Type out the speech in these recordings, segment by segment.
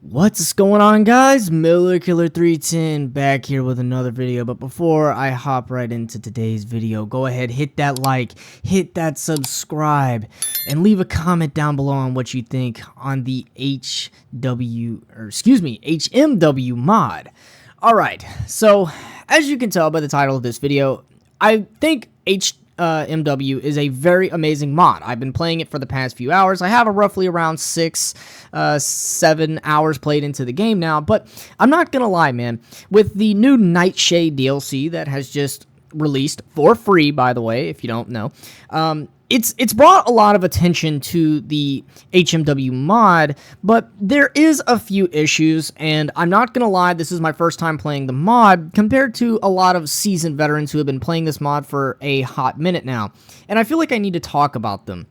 What's going on, guys? Miller Killer 310 back here with another video. But before I hop right into today's video, go ahead, hit that like, hit that subscribe, and leave a comment down below on what you think on the HMW mod. Alright, so as you can tell by the title of this video, I think HMW is a very amazing mod. I've been playing it for the past few hours. I have a roughly around 7 hours played into the game now, but I'm not gonna lie, man. With the new NIGHTSHADE DLC that has just released for free, by the way, if you don't know, it's brought a lot of attention to the HMW mod, but there is a few issues, and I'm not gonna lie, this is my first time playing the mod compared to a lot of seasoned veterans who have been playing this mod for a hot minute now, and I feel like I need to talk about them.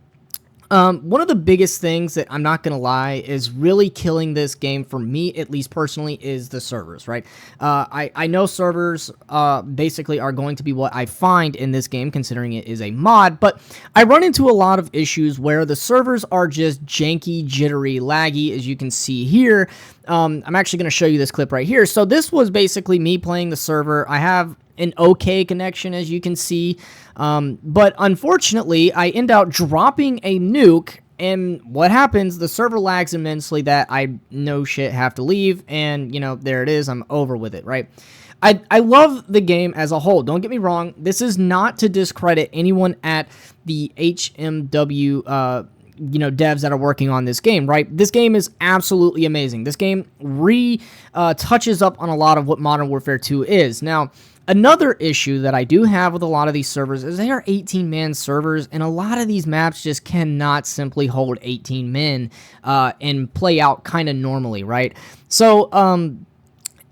One of the biggest things that I'm not gonna lie is really killing this game for me, at least personally, is the servers, right? I know servers basically are going to be what I find in this game, considering it is a mod, but I run into a lot of issues where the servers are just janky, jittery, laggy, as you can see here. I'm actually gonna show you this clip right here. So this was basically me playing the server. I have an okay connection, as you can see, but unfortunately I end up dropping a nuke, and what happens, the server lags immensely that I no shit have to leave, and you know, there it is, I'm over with it, right? I love the game as a whole, don't get me wrong. This is not to discredit anyone at the HMW devs that are working on this game, right? This game is absolutely amazing. This game touches up on a lot of what Modern Warfare 2 is. Now, another issue that I do have with a lot of these servers is they are 18-man servers, and a lot of these maps just cannot simply hold 18 men and play out kind of normally, right? So,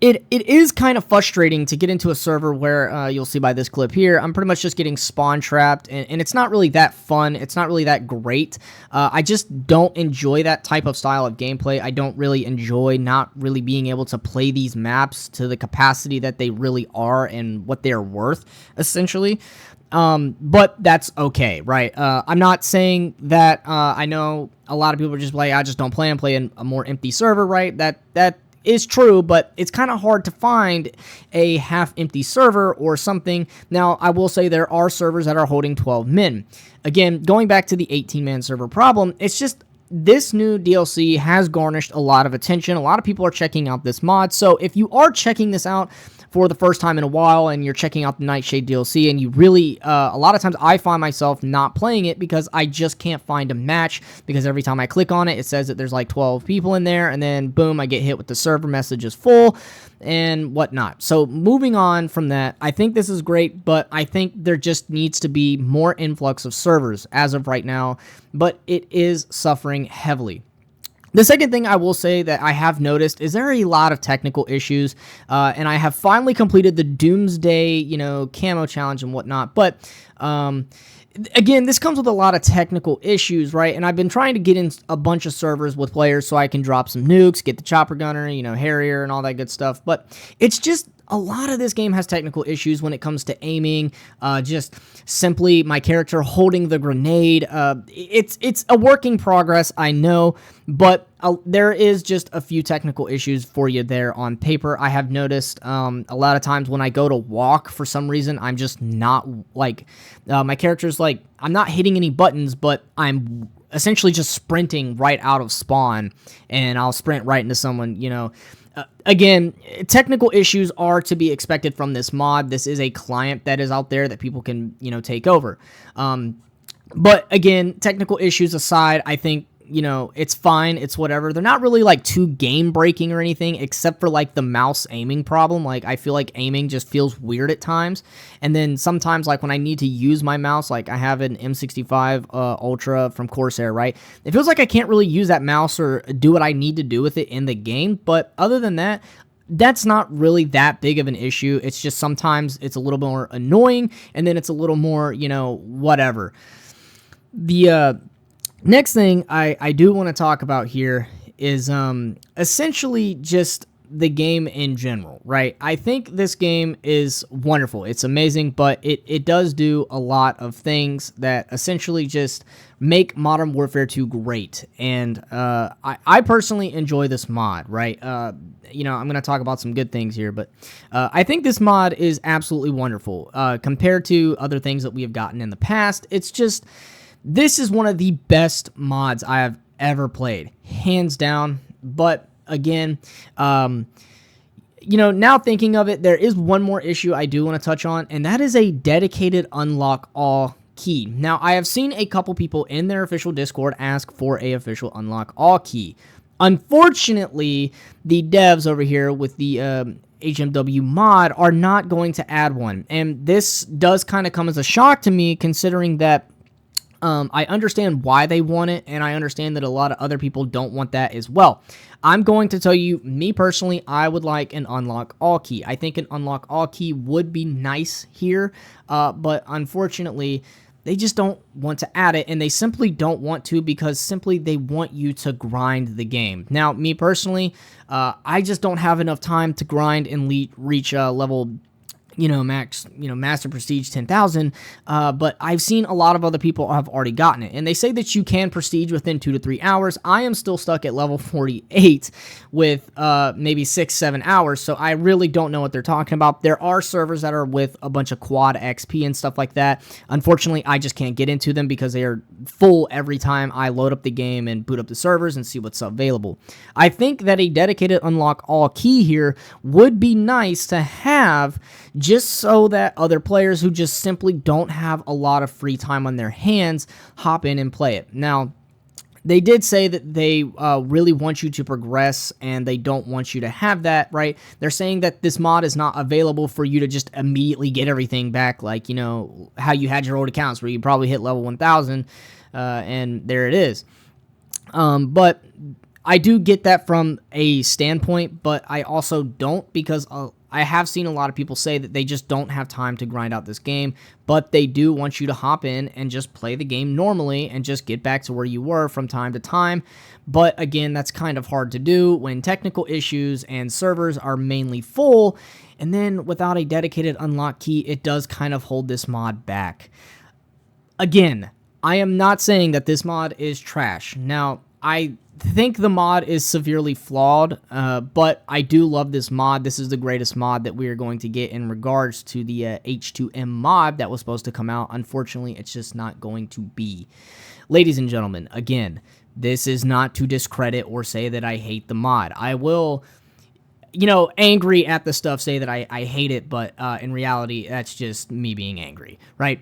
It is kind of frustrating to get into a server where, you'll see by this clip here, I'm pretty much just getting spawn trapped, and it's not really that fun. It's not really that great. I just don't enjoy that type of style of gameplay. I don't really enjoy not really being able to play these maps to the capacity that they really are and what they're worth, essentially. But that's okay, right? I'm not saying that, I know a lot of people are just like, I just don't play and play in a more empty server, right? That is true, but it's kind of hard to find a half-empty server or something. Now, I will say there are servers that are holding 12 men. Again, going back to the 18-man server problem, it's just this new DLC has garnished a lot of attention. A lot of people are checking out this mod, so if you are checking this out for the first time in a while and you're checking out the NIGHTSHADE DLC and you really, a lot of times I find myself not playing it because I just can't find a match, because every time I click on it, it says that there's like 12 people in there, and then boom, I get hit with the server message is full and whatnot. So moving on from that, I think this is great, but I think there just needs to be more influx of servers as of right now, but it is suffering heavily. The second thing I will say that I have noticed is there are a lot of technical issues, and I have finally completed the Doomsday, camo challenge and whatnot, but, again, this comes with a lot of technical issues, right? And I've been trying to get in a bunch of servers with players so I can drop some nukes, get the chopper gunner, Harrier and all that good stuff, but it's just, a lot of this game has technical issues when it comes to aiming, just simply my character holding the grenade. It's a work in progress, I know, but there is just a few technical issues for you there on paper. I have noticed a lot of times when I go to walk, for some reason, I'm just not, like, my character's like, I'm not hitting any buttons, but I'm essentially just sprinting right out of spawn, and I'll sprint right into someone, again, technical issues are to be expected from this mod. This is a client that is out there that people can, take over. But again, technical issues aside, I think, it's fine. It's whatever. They're not really like too game breaking or anything, except for like the mouse aiming problem. Like, I feel like aiming just feels weird at times. And then sometimes, like when I need to use my mouse, like I have an M65 Ultra from Corsair, right? It feels like I can't really use that mouse or do what I need to do with it in the game. But other than that, that's not really that big of an issue. It's just sometimes it's a little more annoying, and then it's a little more, whatever. The next thing I do want to talk about here is essentially just the game in general, right? I think this game is wonderful. It's amazing, but it does do a lot of things that essentially just make Modern Warfare 2 great. And I personally enjoy this mod, right? You know, I'm going to talk about some good things here, but I think this mod is absolutely wonderful. Compared to other things that we have gotten in the past, it's just, this is one of the best mods I have ever played, hands down. But again, you know, now thinking of it, there is one more issue I do want to touch on, and that is a dedicated unlock all key. Now, I have seen a couple people in their official Discord ask for a official unlock all key. Unfortunately, the devs over here with the HMW mod are not going to add one, and this does kind of come as a shock to me, considering that I understand why they want it, and I understand that a lot of other people don't want that as well. I'm going to tell you, me personally, I would like an unlock all key. I think an unlock all key would be nice here, but unfortunately, they just don't want to add it, and they simply don't want to because simply they want you to grind the game. Now, me personally, I just don't have enough time to grind and reach level, Master Prestige 10,000, but I've seen a lot of other people have already gotten it, and they say that you can Prestige within 2 to 3 hours. I am still stuck at level 48 with maybe 6-7 hours, so I really don't know what they're talking about. There are servers that are with a bunch of quad XP and stuff like that. Unfortunately, I just can't get into them because they are full every time I load up the game and boot up the servers and see what's available. I think that a dedicated unlock all key here would be nice to have, just so that other players who just simply don't have a lot of free time on their hands hop in and play it. Now, they did say that they really want you to progress and they don't want you to have that, right? They're saying that this mod is not available for you to just immediately get everything back, like, you know, how you had your old accounts where you probably hit level 1000 and there it is. But I do get that from a standpoint, but I also don't, because I have seen a lot of people say that they just don't have time to grind out this game, but they do want you to hop in and just play the game normally and just get back to where you were from time to time. But again, that's kind of hard to do when technical issues and servers are mainly full, and then without a dedicated unlock key, it does kind of hold this mod back. Again, I am not saying that this mod is trash. Now, I think the mod is severely flawed, but I do love this mod. This is the greatest mod that we are going to get in regards to the H2M mod that was supposed to come out. Unfortunately, it's just not going to be. Ladies and gentlemen, again, this is not to discredit or say that I hate the mod. I will, angry at the stuff, say that I hate it, but in reality, that's just me being angry, right?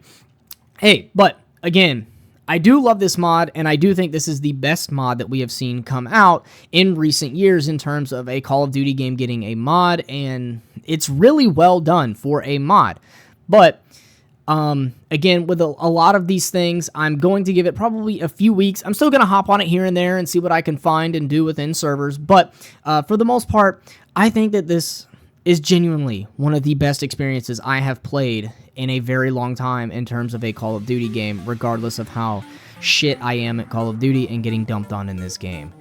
Hey, but again, I do love this mod, and I do think this is the best mod that we have seen come out in recent years in terms of a Call of Duty game getting a mod, and it's really well done for a mod. But, again, with a lot of these things, I'm going to give it probably a few weeks. I'm still going to hop on it here and there and see what I can find and do within servers, but for the most part, I think that this is genuinely one of the best experiences I have played in a very long time in terms of a Call of Duty game, regardless of how shit I am at Call of Duty and getting dumped on in this game.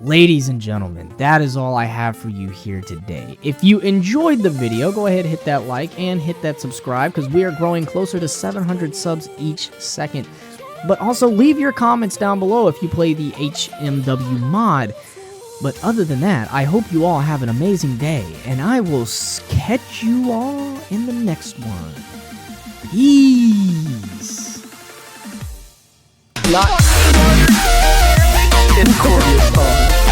Ladies and gentlemen, that is all I have for you here today. If you enjoyed the video, go ahead and hit that like and hit that subscribe, because we are growing closer to 700 subs each second. But also leave your comments down below if you play the HMW mod. But other than that, I hope you all have an amazing day, and I will catch you all in the next one. Peace. Not in Corey's phone.